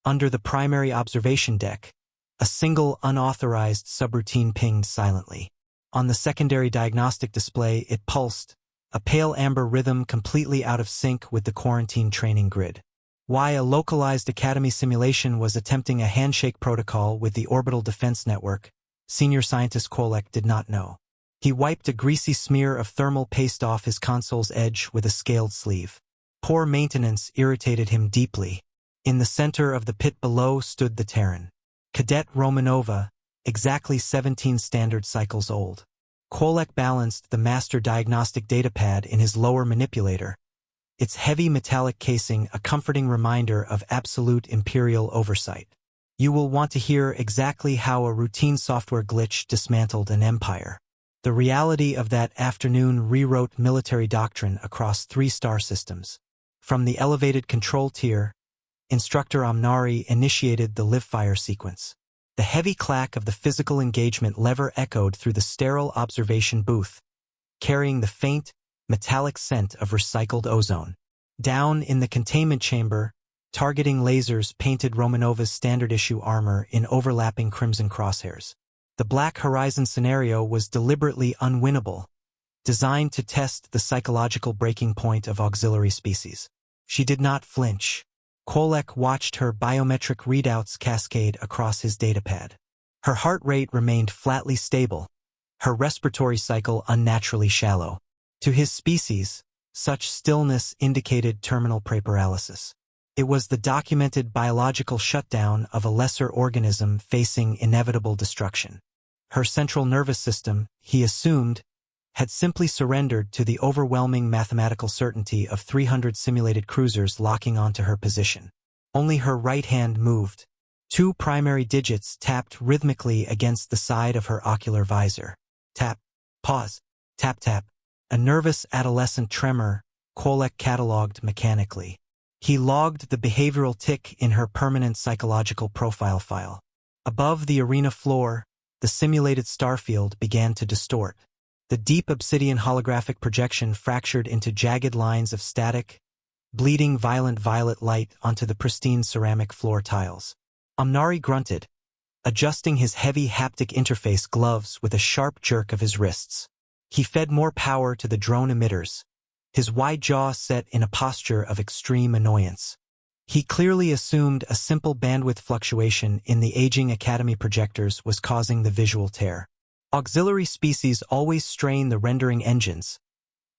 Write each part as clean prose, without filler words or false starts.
Under the primary observation deck, a single unauthorized subroutine pinged silently. On the secondary diagnostic display, it pulsed, a pale amber rhythm completely out of sync with the quarantine training grid. Why a localized Academy simulation was attempting a handshake protocol with the Orbital Defense Network, Senior Scientist Kolek did not know. He wiped a greasy smear of thermal paste off his console's edge with a scaled sleeve. Poor maintenance irritated him deeply. In the center of the pit below stood the Terran. Cadet Romanova, exactly 17 standard cycles old. Kolek balanced the master diagnostic datapad in his lower manipulator, its heavy metallic casing a comforting reminder of absolute Imperial oversight. You will want to hear exactly how a routine software glitch dismantled an empire. The reality of that afternoon rewrote military doctrine across 3 star systems. From the elevated control tier, Instructor Amnari initiated the live-fire sequence. The heavy clack of the physical engagement lever echoed through the sterile observation booth, carrying the faint, metallic scent of recycled ozone. Down in the containment chamber, targeting lasers painted Romanova's standard-issue armor in overlapping crimson crosshairs. The Black Horizon scenario was deliberately unwinnable, designed to test the psychological breaking point of auxiliary species. She did not flinch. Kolek watched her biometric readouts cascade across his datapad. Her heart rate remained flatly stable, her respiratory cycle unnaturally shallow. To his species, such stillness indicated terminal preparalysis. It was the documented biological shutdown of a lesser organism facing inevitable destruction. Her central nervous system, he assumed, had simply surrendered to the overwhelming mathematical certainty of 300 simulated cruisers locking onto her position. Only her right hand moved. 2 primary digits tapped rhythmically against the side of her ocular visor. Tap, pause, tap tap. A nervous adolescent tremor, Kolek catalogued mechanically. He logged the behavioral tick in her permanent psychological profile file. Above the arena floor, the simulated starfield began to distort. The deep obsidian holographic projection fractured into jagged lines of static, bleeding violent violet light onto the pristine ceramic floor tiles. Amnari grunted, adjusting his heavy haptic interface gloves with a sharp jerk of his wrists. He fed more power to the drone emitters, his wide jaw set in a posture of extreme annoyance. He clearly assumed a simple bandwidth fluctuation in the aging Academy projectors was causing the visual tear. Auxiliary species always strain the rendering engines,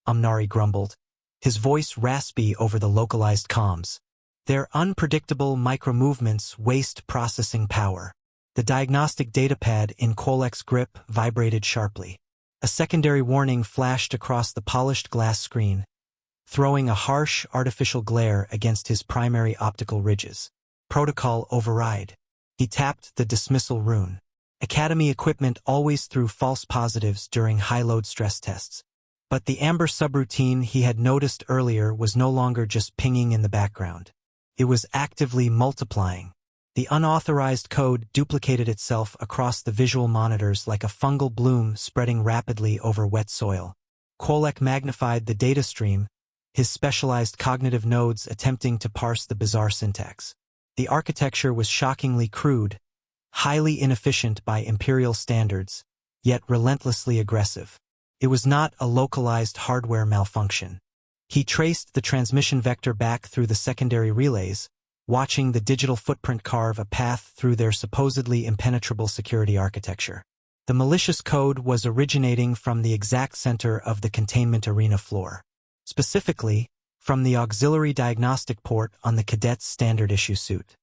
Amnari grumbled, his voice raspy over the localized comms. Their unpredictable micro-movements waste processing power. The diagnostic datapad in Kolek's grip vibrated sharply. A secondary warning flashed across the polished glass screen, throwing a harsh artificial glare against his primary optical ridges. Protocol override. He tapped the dismissal rune. Academy equipment always threw false positives during high-load stress tests. But the amber subroutine he had noticed earlier was no longer just pinging in the background. It was actively multiplying. The unauthorized code duplicated itself across the visual monitors like a fungal bloom spreading rapidly over wet soil. Kolek magnified the data stream, his specialized cognitive nodes attempting to parse the bizarre syntax. The architecture was shockingly crude, highly inefficient by Imperial standards, yet relentlessly aggressive. It was not a localized hardware malfunction. He traced the transmission vector back through the secondary relays, watching the digital footprint carve a path through their supposedly impenetrable security architecture. The malicious code was originating from the exact center of the containment arena floor. Specifically, from the auxiliary diagnostic port on the cadet's standard-issue suit.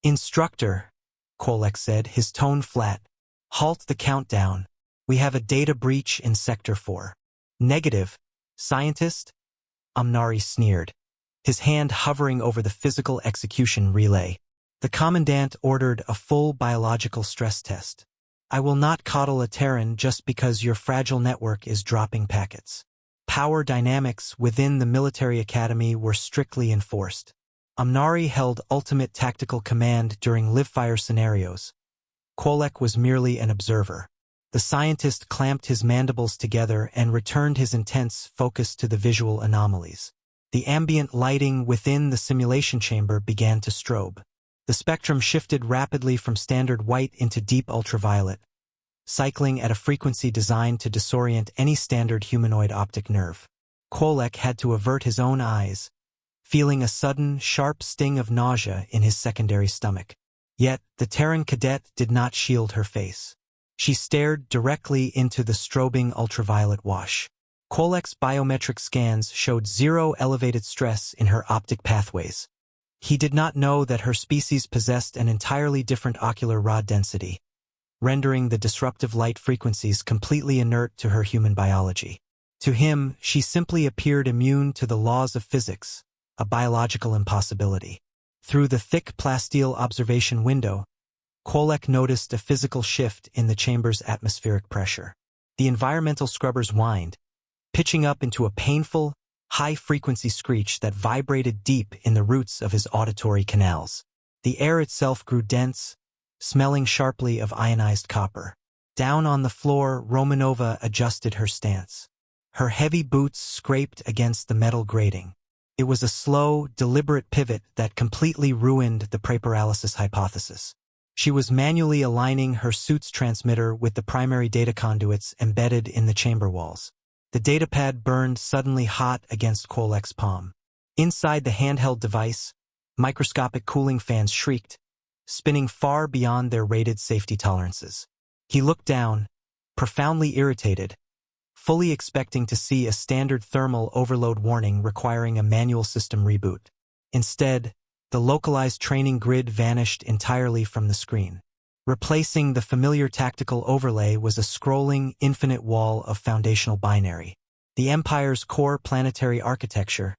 Instructor, Kolek said, his tone flat. Halt the countdown. We have a data breach in Sector 4. Negative. Scientist? Amnari sneered, his hand hovering over the physical execution relay. The Commandant ordered a full biological stress test. I will not coddle a Terran just because your fragile network is dropping packets. Power dynamics within the military academy were strictly enforced. Amnari held ultimate tactical command during live-fire scenarios. Kolek was merely an observer. The scientist clamped his mandibles together and returned his intense focus to the visual anomalies. The ambient lighting within the simulation chamber began to strobe. The spectrum shifted rapidly from standard white into deep ultraviolet, cycling at a frequency designed to disorient any standard humanoid optic nerve. Quolek had to avert his own eyes, feeling a sudden, sharp sting of nausea in his secondary stomach. Yet, the Terran cadet did not shield her face. She stared directly into the strobing ultraviolet wash. Quolek's biometric scans showed zero elevated stress in her optic pathways. He did not know that her species possessed an entirely different ocular rod density, rendering the disruptive light frequencies completely inert to her human biology. To him, she simply appeared immune to the laws of physics, a biological impossibility. Through the thick plasteel observation window, Quolek noticed a physical shift in the chamber's atmospheric pressure. The environmental scrubbers whined, pitching up into a painful, high-frequency screech that vibrated deep in the roots of his auditory canals. The air itself grew dense, smelling sharply of ionized copper. Down on the floor, Romanova adjusted her stance. Her heavy boots scraped against the metal grating. It was a slow, deliberate pivot that completely ruined the preparalysis hypothesis. She was manually aligning her suit's transmitter with the primary data conduits embedded in the chamber walls. The datapad burned suddenly hot against Quolek's palm. Inside the handheld device, microscopic cooling fans shrieked, spinning far beyond their rated safety tolerances. He looked down, profoundly irritated, fully expecting to see a standard thermal overload warning requiring a manual system reboot. Instead, the localized training grid vanished entirely from the screen. Replacing the familiar tactical overlay was a scrolling, infinite wall of foundational binary. The Empire's core planetary architecture,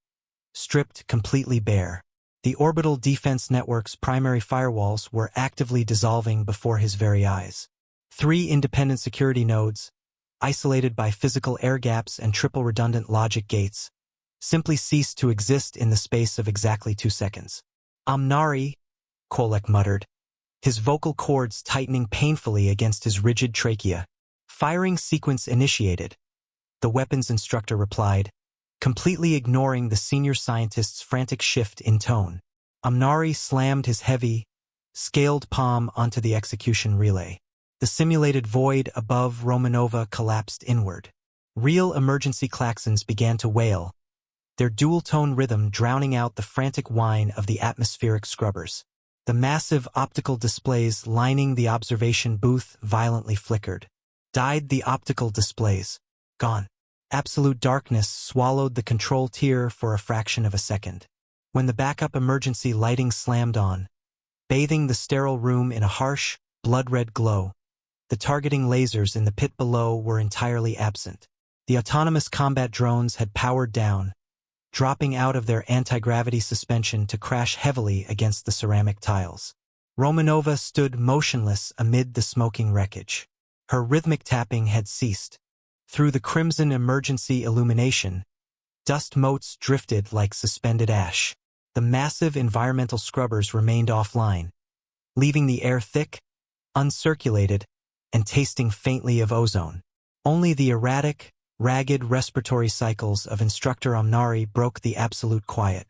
stripped completely bare. The orbital defense network's primary firewalls were actively dissolving before his very eyes. 3 independent security nodes, isolated by physical air gaps and triple redundant logic gates, simply ceased to exist in the space of exactly 2 seconds. "Amnari," Quolek muttered, his vocal cords tightening painfully against his rigid trachea. "Firing sequence initiated," the weapons instructor replied, completely ignoring the senior scientist's frantic shift in tone. Amnari slammed his heavy, scaled palm onto the execution relay. The simulated void above Romanova collapsed inward. Real emergency klaxons began to wail, their dual-tone rhythm drowning out the frantic whine of the atmospheric scrubbers. The massive optical displays lining the observation booth violently flickered. Died the optical displays. Gone. Absolute darkness swallowed the control tier for a fraction of a second. When the backup emergency lighting slammed on, bathing the sterile room in a harsh, blood-red glow, the targeting lasers in the pit below were entirely absent. The autonomous combat drones had powered down, dropping out of their anti-gravity suspension to crash heavily against the ceramic tiles. Romanova stood motionless amid the smoking wreckage. Her rhythmic tapping had ceased. Through the crimson emergency illumination, dust motes drifted like suspended ash. The massive environmental scrubbers remained offline, leaving the air thick, uncirculated, and tasting faintly of ozone. Only the erratic, ragged respiratory cycles of Instructor Amnari broke the absolute quiet.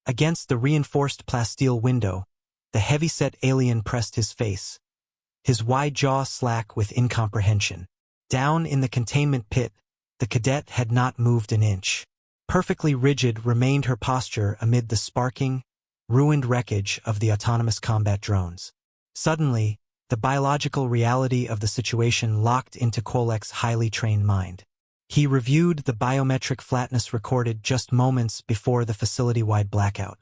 Against the reinforced plasteel window, the heavy-set alien pressed his face, his wide jaw slack with incomprehension. Down in the containment pit, the cadet had not moved an inch. Perfectly rigid remained her posture amid the sparking, ruined wreckage of the autonomous combat drones. Suddenly, the biological reality of the situation locked into Quolek's highly trained mind. He reviewed the biometric flatness recorded just moments before the facility-wide blackout.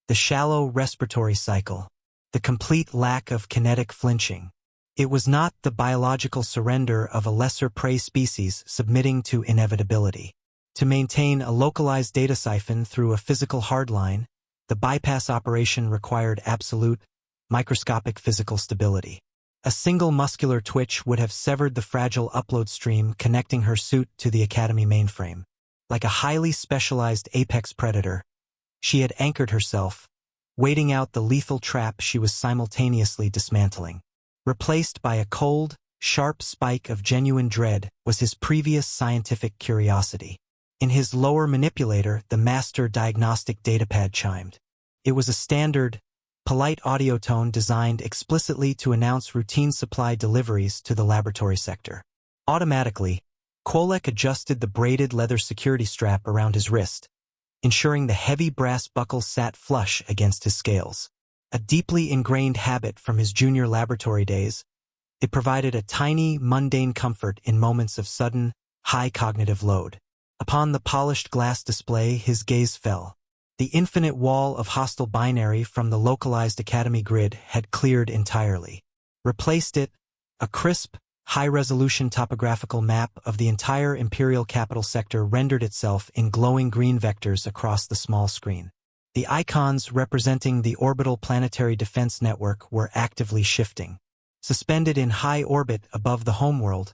The shallow respiratory cycle, the complete lack of kinetic flinching. It was not the biological surrender of a lesser prey species submitting to inevitability. To maintain a localized data siphon through a physical hardline, the bypass operation required absolute, microscopic physical stability. A single muscular twitch would have severed the fragile upload stream connecting her suit to the Academy mainframe. Like a highly specialized apex predator, she had anchored herself, waiting out the lethal trap she was simultaneously dismantling. Replaced by a cold, sharp spike of genuine dread was his previous scientific curiosity. In his lower manipulator, the master diagnostic datapad chimed. It was a standard, polite audio tone designed explicitly to announce routine supply deliveries to the laboratory sector. Automatically, Kolek adjusted the braided leather security strap around his wrist, ensuring the heavy brass buckle sat flush against his scales. A deeply ingrained habit from his junior laboratory days, it provided a tiny, mundane comfort in moments of sudden, high cognitive load. Upon the polished glass display, his gaze fell. The infinite wall of hostile binary from the localized Academy grid had cleared entirely. Replaced it, a crisp, high-resolution topographical map of the entire Imperial capital sector rendered itself in glowing green vectors across the small screen. The icons representing the orbital planetary defense network were actively shifting. Suspended in high orbit above the homeworld,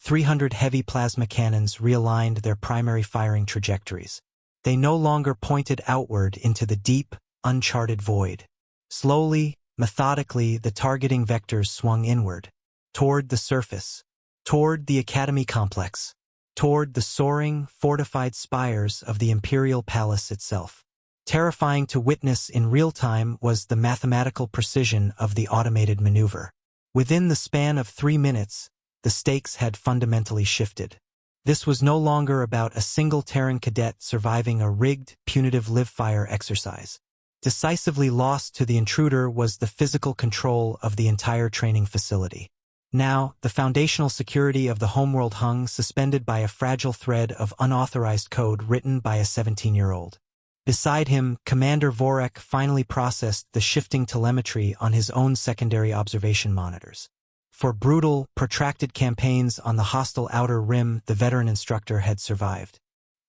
300 heavy plasma cannons realigned their primary firing trajectories. They no longer pointed outward into the deep, uncharted void. Slowly, methodically, the targeting vectors swung inward, toward the surface, toward the Academy complex, toward the soaring, fortified spires of the Imperial Palace itself. Terrifying to witness in real time was the mathematical precision of the automated maneuver. Within the span of 3 minutes, the stakes had fundamentally shifted. This was no longer about a single Terran cadet surviving a rigged, punitive live-fire exercise. Decisively lost to the intruder was the physical control of the entire training facility. Now, the foundational security of the homeworld hung suspended by a fragile thread of unauthorized code written by a 17-year-old. Beside him, Commander Vorek finally processed the shifting telemetry on his own secondary observation monitors. For brutal, protracted campaigns on the hostile outer rim, the veteran instructor had survived.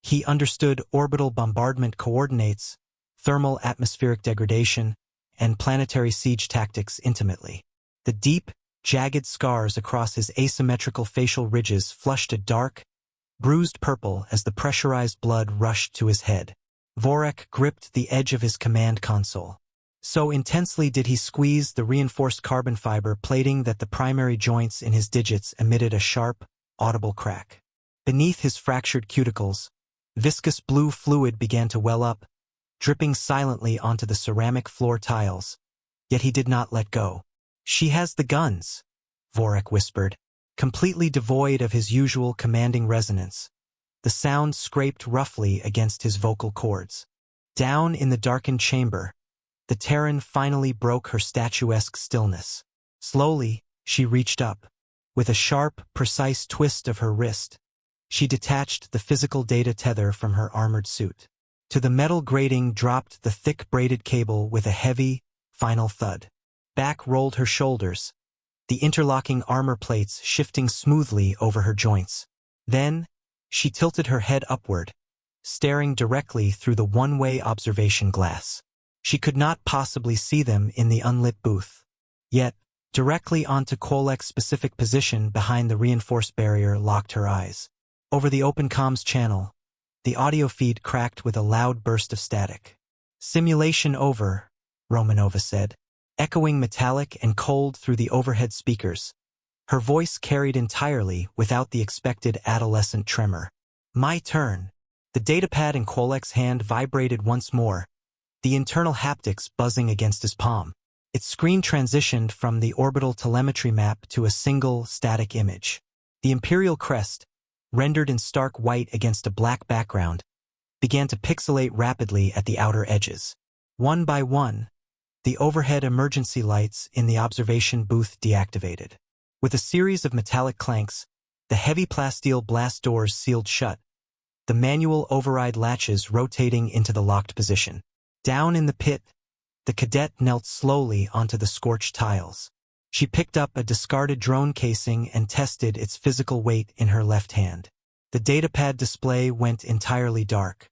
He understood orbital bombardment coordinates, thermal atmospheric degradation, and planetary siege tactics intimately. The deep, jagged scars across his asymmetrical facial ridges flushed a dark, bruised purple as the pressurized blood rushed to his head. Vorek gripped the edge of his command console. So intensely did he squeeze the reinforced carbon fiber plating that the primary joints in his digits emitted a sharp, audible crack. Beneath his fractured cuticles, viscous blue fluid began to well up, dripping silently onto the ceramic floor tiles. Yet he did not let go. "She has the guns," Vorek whispered, completely devoid of his usual commanding resonance. The sound scraped roughly against his vocal cords. Down in the darkened chamber, the Terran finally broke her statuesque stillness. Slowly, she reached up. With a sharp, precise twist of her wrist, she detached the physical data tether from her armored suit. To the metal grating dropped the thick braided cable with a heavy, final thud. Back rolled her shoulders, the interlocking armor plates shifting smoothly over her joints. Then, she tilted her head upward, staring directly through the one-way observation glass. She could not possibly see them in the unlit booth. Yet, directly onto Kolek's specific position behind the reinforced barrier locked her eyes. Over the open comms channel, the audio feed cracked with a loud burst of static. "Simulation over," Romanova said, echoing metallic and cold through the overhead speakers. Her voice carried entirely without the expected adolescent tremor. "My turn." The datapad in Kolek's hand vibrated once more, the internal haptics buzzing against his palm. Its screen transitioned from the orbital telemetry map to a single, static image. The Imperial crest, rendered in stark white against a black background, began to pixelate rapidly at the outer edges. One by one, the overhead emergency lights in the observation booth deactivated. With a series of metallic clanks, the heavy plasteel blast doors sealed shut, the manual override latches rotating into the locked position. Down in the pit, the cadet knelt slowly onto the scorched tiles. She picked up a discarded drone casing and tested its physical weight in her left hand. The datapad display went entirely dark.